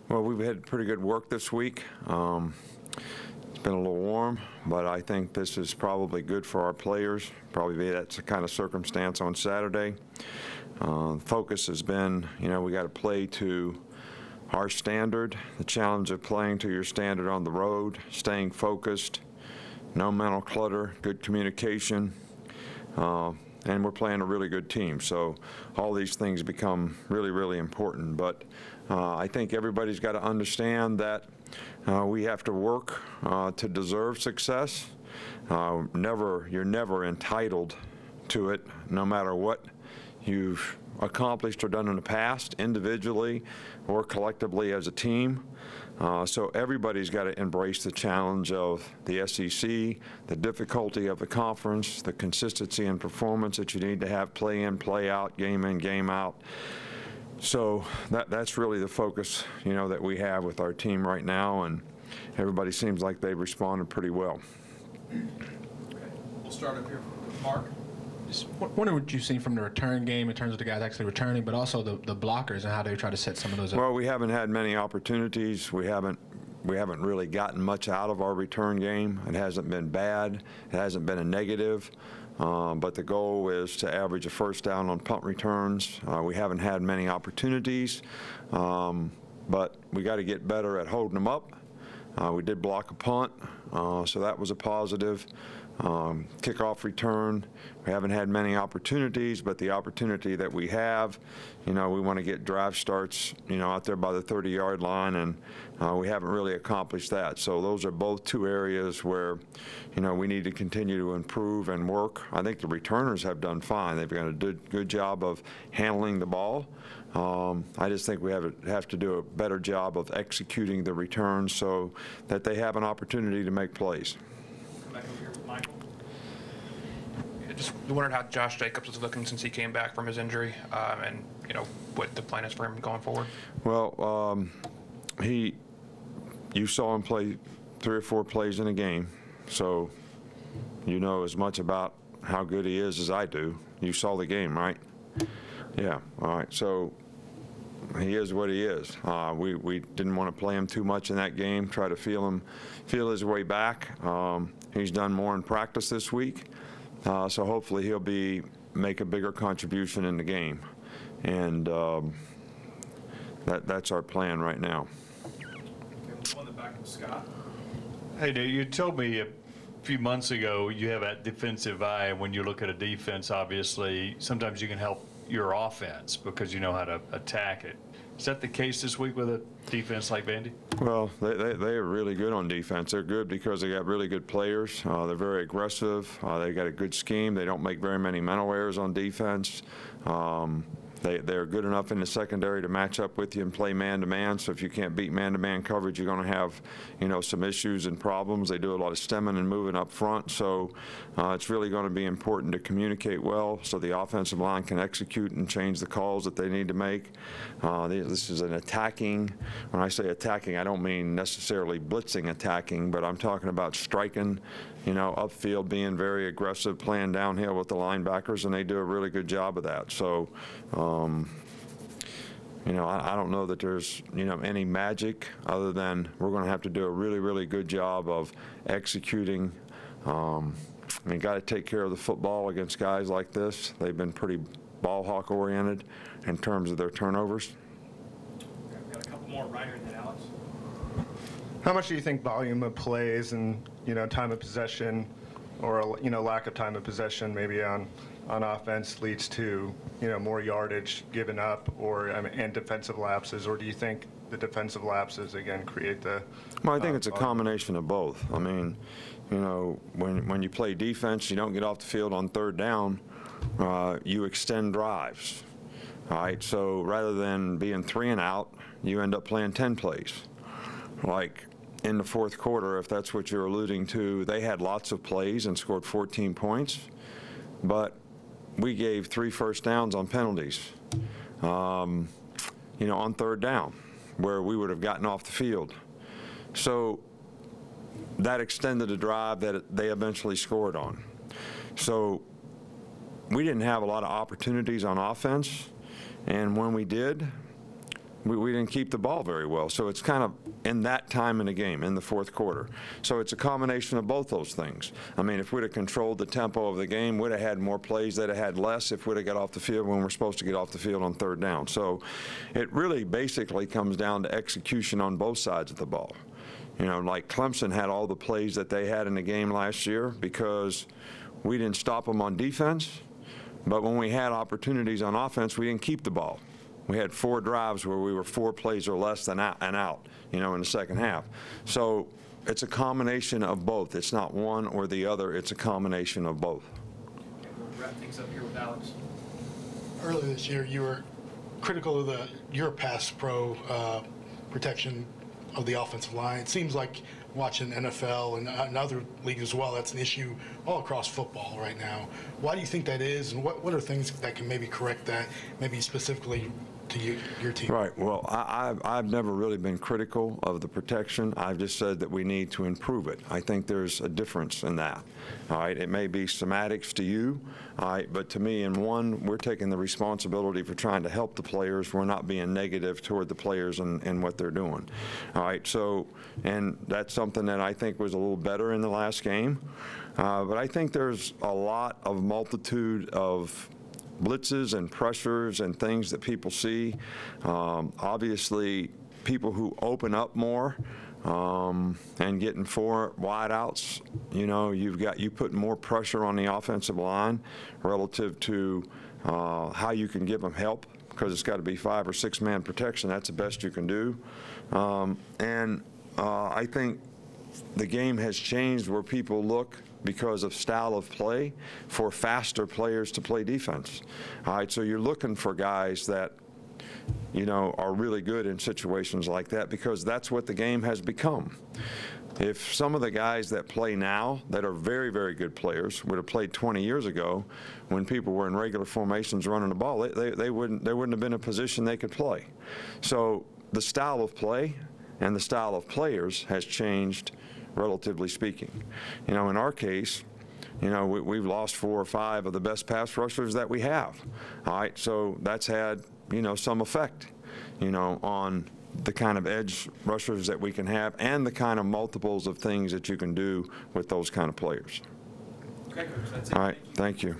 Well, we've had pretty good work this week. It's been a little warm, but I think this is probably good for our players. Probably that's the kind of circumstance on Saturday. Focus has been, we got to play to our standard, the challenge of playing to your standard on the road, staying focused, no mental clutter, good communication, and we're playing a really good team. So all these things become really, really important. But I think everybody's got to understand that we have to work to deserve success. You're never entitled to it, no matter what you've accomplished or done in the past, individually or collectively as a team. So everybody's got to embrace the challenge of the SEC, the difficulty of the conference, the consistency and performance that you need to have play in, play out, game in, game out. So that's really the focus, that we have with our team right now, and everybody seems like they've responded pretty well. Okay. We'll start up here with Mark. Just wondering what you've seen from the return game in terms of the guys actually returning, but also the blockers and how they try to set some of those up. Well, we haven't had many opportunities. We haven't really gotten much out of our return game. It hasn't been bad. It hasn't been a negative. But the goal is to average a first down on punt returns. We haven't had many opportunities, but we got to get better at holding them up. We did block a punt, so that was a positive. Kickoff return, we haven't had many opportunities, but the opportunity that we have, we want to get drive starts, out there by the 30-yard line, and we haven't really accomplished that. So those are both two areas where, we need to continue to improve and work. I think the returners have done fine. They've done a good job of handling the ball. I just think we have to do a better job of executing the returns so that they have an opportunity to make plays. Come back over here with Michael. Just wondered how Josh Jacobs is looking since he came back from his injury, and what the plan is for him going forward. Well, you saw him play 3 or 4 plays in a game, so you know as much about how good he is as I do. You saw the game, right? Yeah. All right. So he is what he is. We didn't want to play him too much in that game. Try to feel his way back. He's done more in practice this week. So hopefully he'll make a bigger contribution in the game, and that's our plan right now. Okay, we'll back with Scott. Hey, Dave, you told me a few months ago you have that defensive eye. When you look at a defense, obviously, sometimes you can help your offense because you know how to attack it. Is that the case this week with a defense like Vandy? Well, they are really good on defense. They're good because they got really good players. They're very aggressive. They got a good scheme. They don't make very many mental errors on defense. They're good enough in the secondary to match up with you and play man-to-man. So if you can't beat man-to-man coverage, you're going to have, some issues and problems. They do a lot of stemming and moving up front. So it's really going to be important to communicate well so the offensive line can execute and change the calls that they need to make. This is an attacking. When I say attacking, I don't mean necessarily blitzing attacking, but I'm talking about striking, upfield, being very aggressive, playing downhill with the linebackers, and they do a really good job of that. So, I don't know that there's, any magic other than we're going to have to do a really, really good job of executing. Got to take care of the football against guys like this. They've been pretty ball hawk oriented in terms of their turnovers. Okay, I've got a couple more right here than Alex. How much do you think volume of plays and time of possession, or lack of time of possession maybe on offense leads to more yardage given up and defensive lapses, or do you think the defensive lapses again create the? Well, I think it's a combination of both. I mean, when you play defense, you don't get off the field on 3rd down. You extend drives. All right, so rather than being 3 and out, you end up playing 10 plays. Like in the 4th quarter, if that's what you're alluding to, they had lots of plays and scored 14 points, but we gave 3 first downs on penalties, on 3rd down, where we would have gotten off the field. So that extended a drive that they eventually scored on. So we didn't have a lot of opportunities on offense, and when we did, we didn't keep the ball very well. So it's kind of in that time in the game, in the fourth quarter. So it's a combination of both those things. I mean, if we'd have controlled the tempo of the game, we'd have had more plays, they'd have had less if we'd have got off the field when we're supposed to get off the field on third down. So it really basically comes down to execution on both sides of the ball. You know, like Clemson had all the plays that they had in the game last year because we didn't stop them on defense, but when we had opportunities on offense, we didn't keep the ball. We had 4 drives where we were 4 plays or less than out, you know, in the second half. So it's a combination of both. It's not one or the other. It's a combination of both. Okay, we'll wrap things up here with Alex. Earlier this year, you were critical of your pass pro protection of the offensive line. It seems like watching NFL and other leagues as well, that's an issue all across football right now. Why do you think that is, and what are things that can maybe correct that, maybe specifically to your team? Right. Well, I've never really been critical of the protection. I've just said that we need to improve it. I think there's a difference in that. All right. It may be semantics to you, all right, but to me, in one, we're taking the responsibility for trying to help the players. We're not being negative toward the players and what they're doing. All right. So, and that's something that I think was a little better in the last game. But I think there's a lot of multitude of blitzes and pressures and things that people see. Obviously, people who open up more and getting 4 wideouts, you know, you put more pressure on the offensive line relative to how you can give them help, because it's got to be 5 or 6 man protection. That's the best you can do. I think the game has changed where people look because of style of play for faster players to play defense. All right, so you're looking for guys that, you know, are really good in situations like that because that's what the game has become. If some of the guys that play now that are very, very good players would have played 20 years ago when people were in regular formations running the ball, they wouldn't have been in a position they could play. So the style of play and the style of players has changed, relatively speaking. You know, in our case, you know, we've lost 4 or 5 of the best pass rushers that we have. All right, so that's had, you know, some effect, you know, on the kind of edge rushers that we can have and the kind of multiples of things that you can do with those kind of players. Okay, Coach, that's it. All right, thank you.